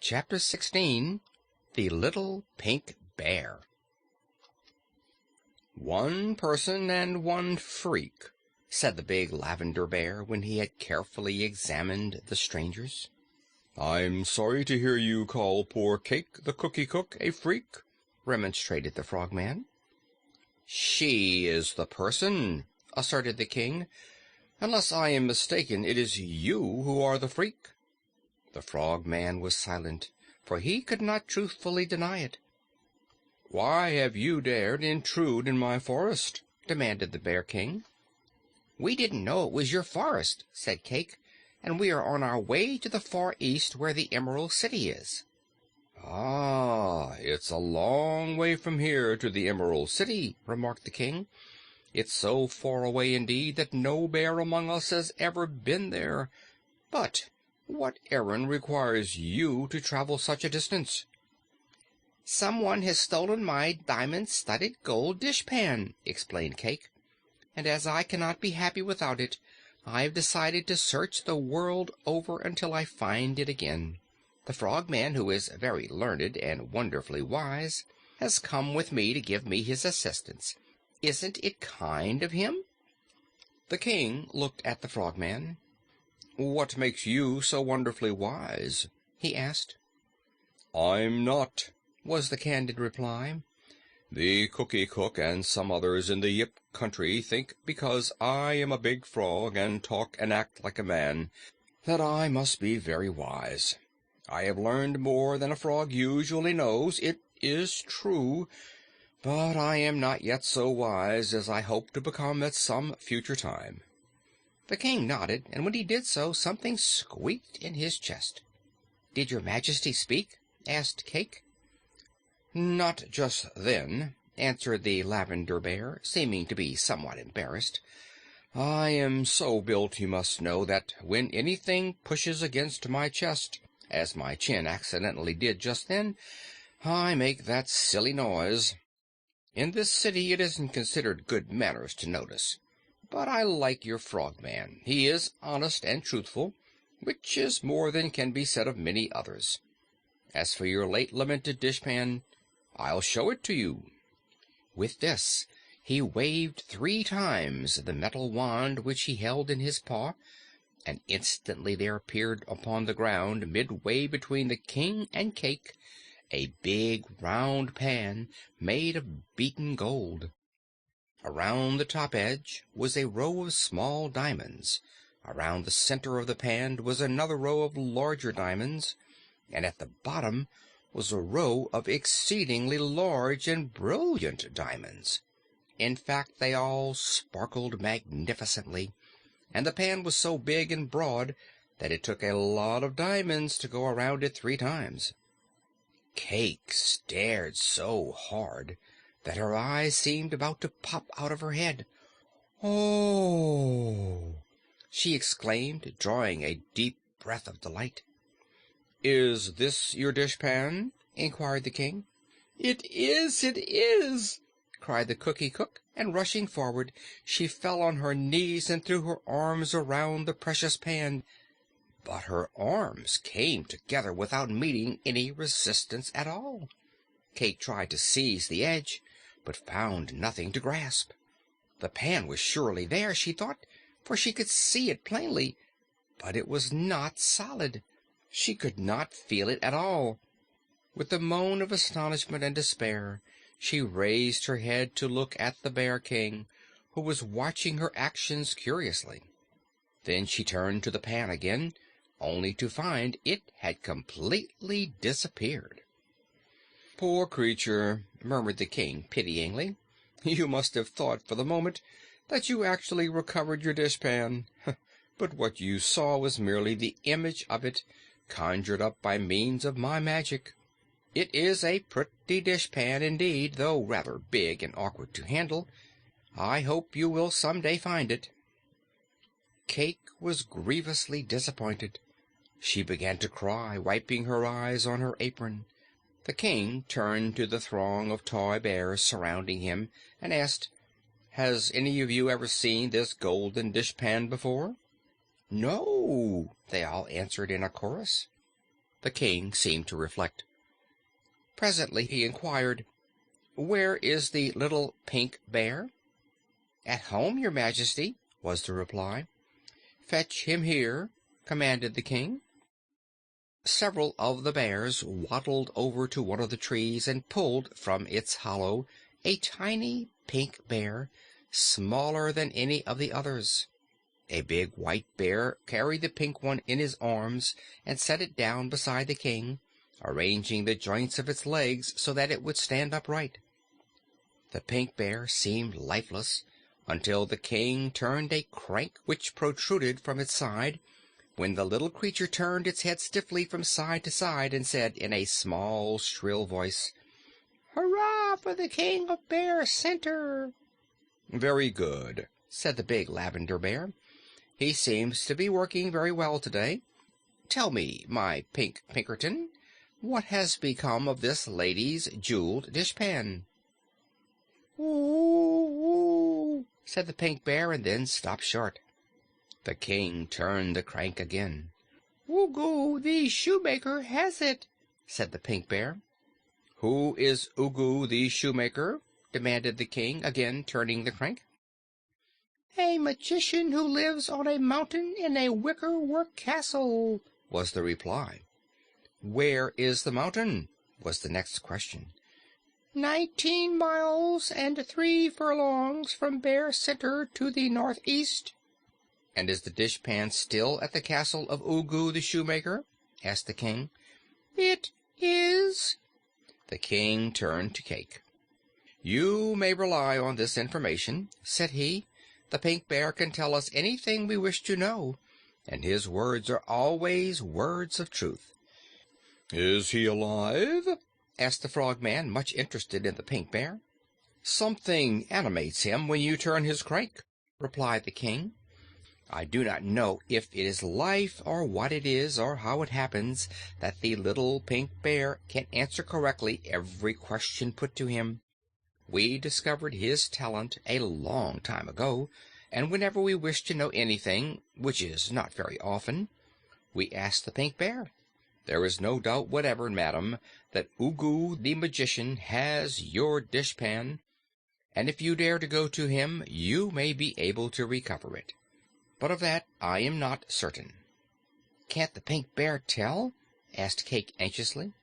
Chapter 16. The Little Pink Bear. "One person and one freak," said the big Lavender Bear when he had carefully examined the strangers. "I'm sorry to hear you call poor Cayke the Cookie Cook a freak," remonstrated the Frogman. "She is the person," asserted the King. "Unless I am mistaken, it is you who are the freak." The Frogman was silent, for he could not truthfully deny it. "Why have you dared intrude in my forest?" demanded the Bear King. "We didn't know it was your forest," said Cayke, "and we are on our way to the far east, where the Emerald City is." "Ah, it's a long way from here to the Emerald City," remarked the King. "It's so far away indeed that no bear among us has ever been there. But what errand requires you to travel such a distance?" "Someone has stolen my diamond-studded gold dishpan," explained Cayke, "and as I cannot be happy without it, I have decided to search the world over until I find it again. The Frogman, who is very learned and wonderfully wise, has come with me to give me his assistance. Isn't it kind of him?" The King looked at the Frogman. "What makes you so wonderfully wise?" he asked. "I'm not," was the candid reply. "The Cookie Cook and some others in the Yip country think because I am a big frog and talk and act like a man that I must be very wise. I have learned more than a frog usually knows, it is true, but I am not yet so wise as I hope to become at some future time." The King nodded, and when he did so, something squeaked in his chest. "Did your Majesty speak?" asked Cayke. "Not just then," answered the Lavender Bear, seeming to be somewhat embarrassed. "I am so built, you must know, that when anything pushes against my chest, as my chin accidentally did just then, I make that silly noise. In this city it isn't considered good manners to notice. But I like your Frogman. He is honest and truthful, which is more than can be said of many others. As for your late lamented dishpan, I'll show it to you." With this, he waved 3 times the metal wand which he held in his paw, and instantly there appeared upon the ground, midway between the King and Cayke, a big round pan made of beaten gold. Around the top edge was a row of small diamonds. Around the center of the pan was another row of larger diamonds, and at the bottom was a row of exceedingly large and brilliant diamonds. In fact, they all sparkled magnificently, and the pan was so big and broad that it took a lot of diamonds to go around it 3 times. Cayke stared so hard that her eyes seemed about to pop out of her head. "Oh!" she exclaimed, drawing a deep breath of delight. "Is this your dishpan?" inquired the King. "It is! It is!" cried the Cookie Cook, and rushing forward, she fell on her knees and threw her arms around the precious pan. But her arms came together without meeting any resistance at all. Cayke tried to seize the edge, but found nothing to grasp. The pan was surely there, she thought, for she could see it plainly, but it was not solid. She could not feel it at all. With a moan of astonishment and despair, she raised her head to look at the Bear King, who was watching her actions curiously. Then she turned to the pan again, only to find it had completely disappeared. "Poor creature," murmured the King pityingly. "You must have thought for the moment that you actually recovered your dishpan. But what you saw was merely the image of it, conjured up by means of my magic. It is a pretty dishpan indeed, though rather big and awkward to handle. I hope you will some day find it." Cayke was grievously disappointed. She began to cry, wiping her eyes on her apron. The King turned to the throng of toy bears surrounding him and asked, "Has any of you ever seen this golden dishpan before?" "No," they all answered in a chorus. The king seemed to reflect. Presently he inquired, "Where is the little pink bear?" "At home, your Majesty," was the reply. "Fetch him here," commanded the king. Several of the bears waddled over to one of the trees and pulled from its hollow a tiny pink bear, smaller than any of the others. A big white bear carried the pink one in his arms and set it down beside the king, arranging the joints of its legs so that it would stand upright. The pink bear seemed lifeless until the king turned a crank which protruded from its side, when the little creature turned its head stiffly from side to side and said in a small, shrill voice, "Hurrah for the King of Bear Center!" "Very good," said the big lavender bear. "He seems to be working very well today. Tell me, my Pink Pinkerton, what has become of this lady's jeweled dishpan?" "Ooh!" said the pink bear, and then stopped short. The king turned the crank again. "Ugu the shoemaker has it," said the pink bear. "Who is Ugu the shoemaker?" demanded the king, again turning the crank. "A magician who lives on a mountain in a wicker-work castle," was the reply. "Where is the mountain?" was the next question. 19 miles and 3 furlongs from Bear Center to the northeast." "And is the dishpan still at the castle of Ugu the shoemaker?" asked the king. "It is." The king turned to Cayke. "You may rely on this information," said he. "The pink bear can tell us anything we wish to know, and his words are always words of truth." "Is he alive?" asked the Frogman, much interested in the pink bear. "Something animates him when you turn his crank," replied the king. "I do not know if it is life, or what it is, or how it happens that the little pink bear can answer correctly every question put to him. We discovered his talent a long time ago, and whenever we wish to know anything, which is not very often, we ask the pink bear. There is no doubt whatever, madam, that Ugu the magician has your dishpan, and if you dare to go to him, you may be able to recover it. But of that I am not certain." "Can't the pink bear tell?" asked Cayke anxiously.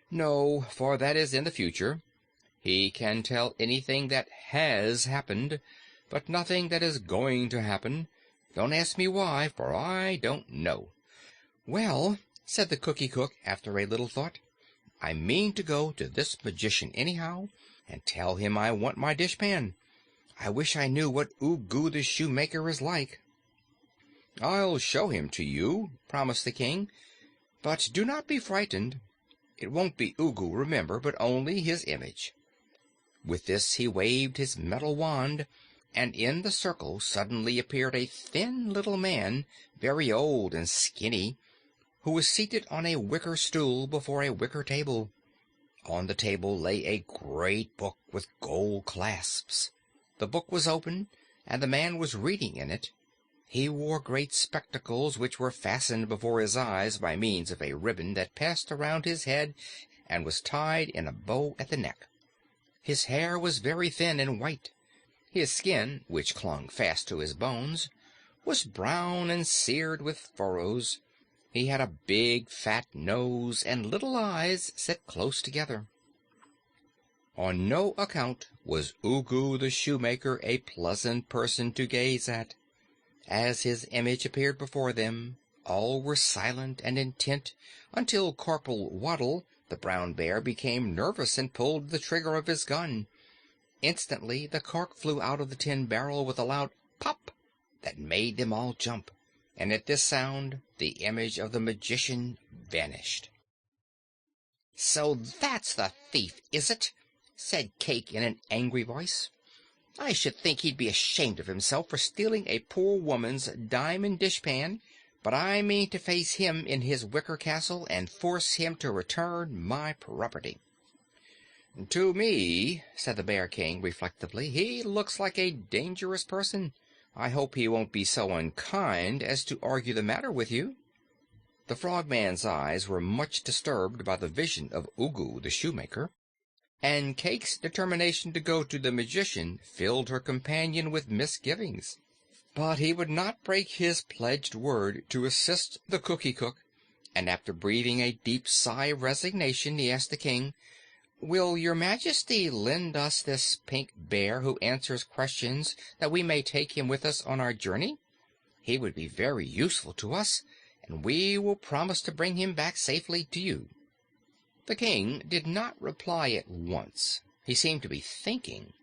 "No, for that is in the future. He can tell anything that has happened, but nothing that is going to happen. Don't ask me why, for I don't know." "Well," said the Cookie Cook after a little thought, "I mean to go to this magician anyhow, and tell him I want my dishpan. I wish I knew what Ugu the shoemaker is like." "I'll show him to you," promised the king, "but do not be frightened. It won't be Ugu, remember, but only his image." With this he waved his metal wand, and in the circle suddenly appeared a thin little man, very old and skinny, who was seated on a wicker stool before a wicker table. On the table lay a great book with gold clasps. The book was open, and the man was reading in it. He wore great spectacles which were fastened before his eyes by means of a ribbon that passed around his head and was tied in a bow at the neck. His hair was very thin and white. His skin, which clung fast to his bones, was brown and seared with furrows. He had a big fat nose and little eyes set close together. On no account was Ugu the shoemaker a pleasant person to gaze at. As his image appeared before them, all were silent and intent until Corporal Waddle, the brown bear, became nervous and pulled the trigger of his gun. Instantly the cork flew out of the tin barrel with a loud pop that made them all jump, and at this sound the image of the magician vanished. "So that's the thief, is it?" said Cayke in an angry voice. "I should think he'd be ashamed of himself for stealing a poor woman's diamond dishpan, but I mean to face him in his wicker castle and force him to return my property." "To me," said the Bear King reflectively, "he looks like a dangerous person. I hope he won't be so unkind as to argue the matter with you." The Frogman's eyes were much disturbed by the vision of Ugu the Shoemaker, and Cake's determination to go to the magician filled her companion with misgivings. But he would not break his pledged word to assist the Cookie Cook, and after breathing a deep sigh of resignation, he asked the king, "Will your majesty lend us this pink bear who answers questions, that we may take him with us on our journey? He would be very useful to us, and we will promise to bring him back safely to you." The king did not reply at once. He seemed to be thinking.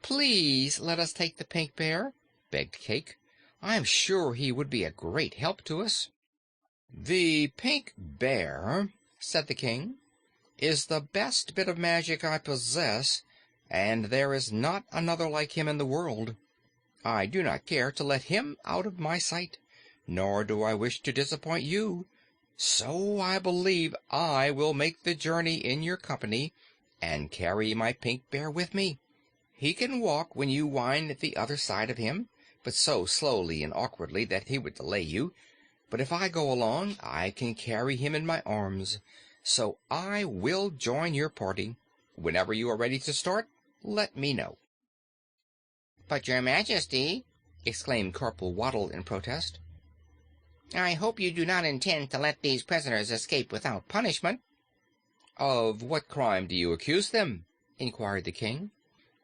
"Please let us take the pink bear," begged Cake. "I am sure he would be a great help to us." "The pink bear," said the king, "is the best bit of magic I possess, and there is not another like him in the world. I do not care to let him out of my sight, nor do I wish to disappoint you, so I believe I will make the journey in your company and carry my pink bear with me. He can walk when you wind the other side of him, but so slowly and awkwardly that he would delay you. But if I go along, I can carry him in my arms, so I will join your party. Whenever you are ready to start, let me know." "But, your majesty," exclaimed Corporal Waddle in protest, "I hope you do not intend to let these prisoners escape without punishment." "Of what crime do you accuse them?" inquired the king.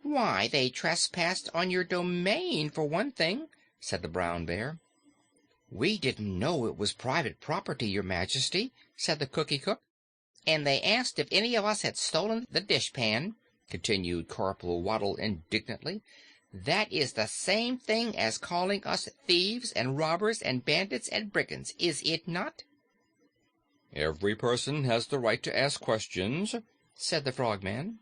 "Why, they trespassed on your domain, for one thing," said the brown bear. "We didn't know it was private property, your majesty," said the Cookie Cook. "And they asked if any of us had stolen the dishpan," continued Corporal Waddle indignantly. "That is the same thing as calling us thieves and robbers and bandits and brigands, is it not?" "Every person has the right to ask questions," said the Frogman.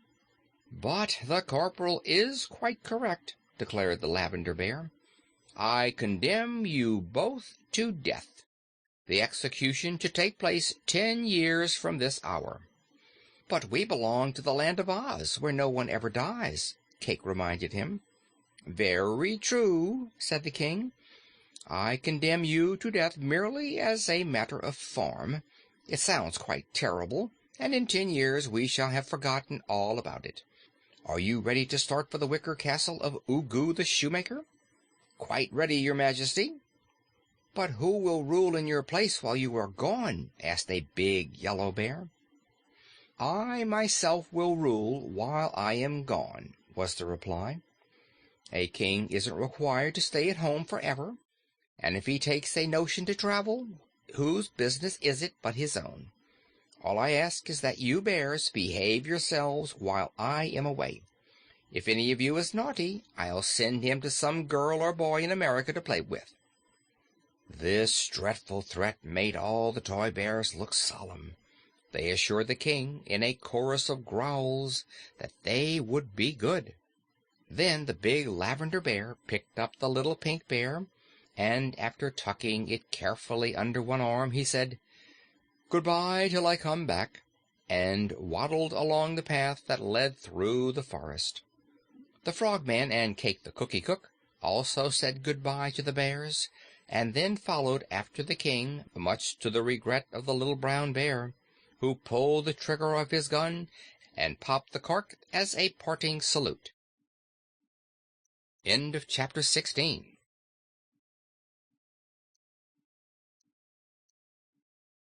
"But the corporal is quite correct," declared the Lavender Bear. "I condemn you both to death, the execution to take place 10 years from this hour." "But we belong to the Land of Oz, where no one ever dies," Cake reminded him. "Very true," said the king. "I condemn you to death merely as a matter of form. It sounds quite terrible, and in 10 years we shall have forgotten all about it. Are you ready to start for the wicker castle of Ugu the Shoemaker?" "Quite ready, your majesty." "But who will rule in your place while you are gone?" asked a big yellow bear. "I myself will rule while I am gone," was the reply. "A king isn't required to stay at home forever, and if he takes a notion to travel, whose business is it but his own? All I ask is that you bears behave yourselves while I am away. If any of you is naughty, I'll send him to some girl or boy in America to play with." This dreadful threat made all the toy bears look solemn. They assured the king, in a chorus of growls, that they would be good. Then the big Lavender Bear picked up the little Pink Bear, and after tucking it carefully under one arm, he said, "Goodbye till I come back," and waddled along the path that led through the forest. The Frogman and Cake the Cookie Cook also said goodbye to the bears, and then followed after the king, much to the regret of the little brown bear, who pulled the trigger of his gun and popped the cork as a parting salute. End of chapter 16.